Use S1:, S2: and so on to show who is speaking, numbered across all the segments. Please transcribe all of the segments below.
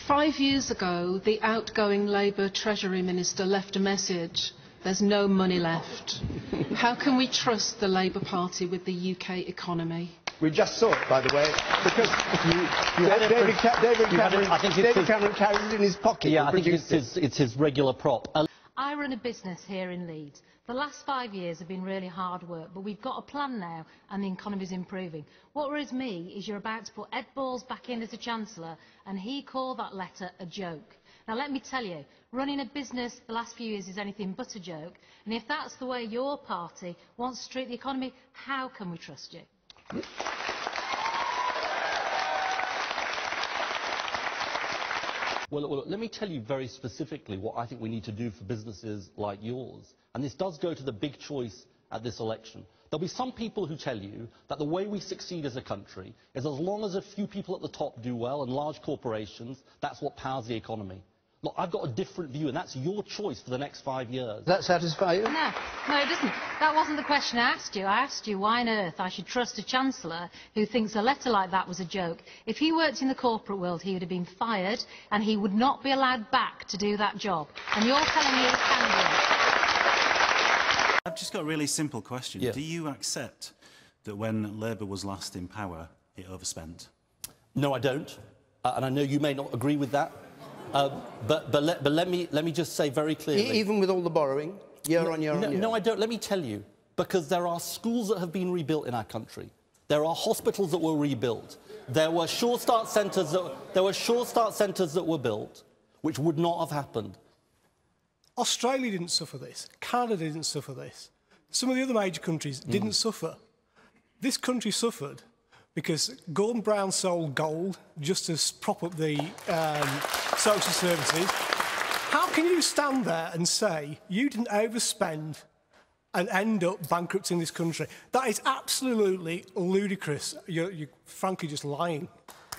S1: 5 years ago, the outgoing Labour Treasury Minister left a message: there's no money left. How can we trust the Labour Party with the UK economy?
S2: We just saw it, by the way, because David Cameron carries it in his pocket.
S3: Yeah, I think it's his regular prop.
S4: I run a business here in Leeds. The last 5 years have been really hard work, but we've got a plan now and the economy's improving. What worries me is you're about to put Ed Balls back in as a Chancellor and he called that letter a joke. Now let me tell you, running a business the last few years is anything but a joke, and if that's the way your party wants to treat the economy, how can we trust you?
S3: Well, let me tell you very specifically what I think we need to do for businesses like yours. And this does go to the big choice at this election. There'll be some people who tell you that the way we succeed as a country is as long as a few people at the top do well and large corporations, that's what powers the economy. Look, I've got a different view, and that's your choice for the next 5 years.
S2: Does that satisfy you?
S4: No, it doesn't. That wasn't the question I asked you. I asked you why on earth I should trust a Chancellor who thinks a letter like that was a joke. If he worked in the corporate world, he would have been fired, and he would not be allowed back to do that job. And you're telling me he can do it.
S5: I've just got a really simple question.
S3: Yeah.
S5: Do you accept that when Labour was last in power, it overspent?
S3: No, I don't. And I know you may not agree with that. But let me just say very clearly...
S2: Even with all the borrowing, year on year on year?
S3: No, I don't. Let me tell you. Because there are schools that have been rebuilt in our country. There are hospitals that were rebuilt. There were Sure Start centres that were built, which would not have happened.
S6: Australia didn't suffer this. Canada didn't suffer this. Some of the other major countries didn't suffer. This country suffered because Gordon Brown sold gold just to prop up the social services. How can you stand there and say you didn't overspend and end up bankrupting this country? That is absolutely ludicrous. You're frankly just lying.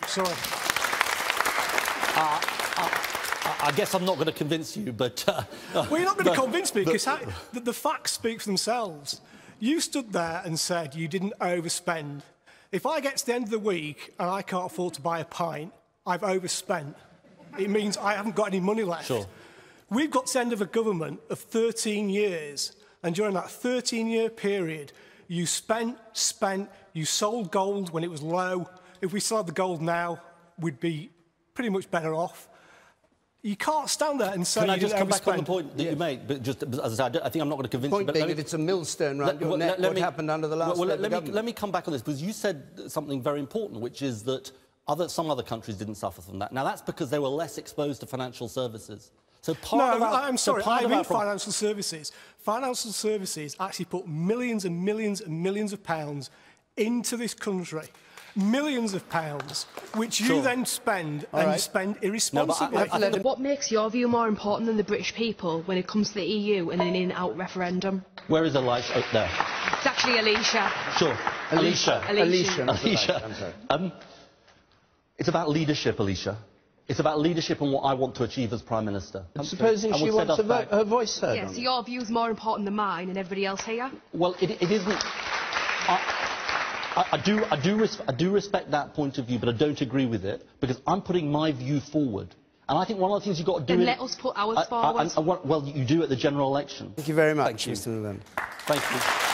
S6: Sorry.
S3: I guess I'm not going to convince you, but...
S6: well, you're not going to convince me, because the facts speak for themselves. You stood there and said you didn't overspend. If I get to the end of the week and I can't afford to buy a pint, I've overspent. It means I haven't got any money left.
S3: Sure.
S6: We've got to the end of a government of 13 years, and during that 13-year period, you spent, you sold gold when it was low. If we still had the gold now, we'd be pretty much better off. You can't stand there and say...
S3: Can I just come back on the point that you made? But just, as I said, I think I'm not going to convince you.
S2: Point being that it's a millstone around your neck, what happened under the last government. Let
S3: me come back on this, because you said something very important, which is that some other countries didn't suffer from that. Now, that's because they were less exposed to financial services. So
S6: I'm sorry, I mean financial services. Financial services actually put millions and millions and millions of pounds into this country. Millions of pounds, which you then spend, and you spend irresponsibly.
S7: No, what makes your view more important than the British people when it comes to the EU and an in-out referendum?
S3: Where is Elisha? Oh, there.
S7: It's actually Alicia.
S3: Sure. Alicia.
S2: I'm sorry.
S3: It's about leadership, Alicia. It's about leadership and what I want to achieve as Prime Minister.
S2: Supposing she wants her voice heard.
S7: Yeah, so your view's more important than mine and everybody else here?
S3: Well, it isn't... I do respect that point of view, but I don't agree with it, because I'm putting my view forward. And I think one of the things you've got to do...
S7: Then let us put ours forward.
S3: Well, you do at the general election.
S2: Thank you very much, Mr. Miliband.
S3: Thank you.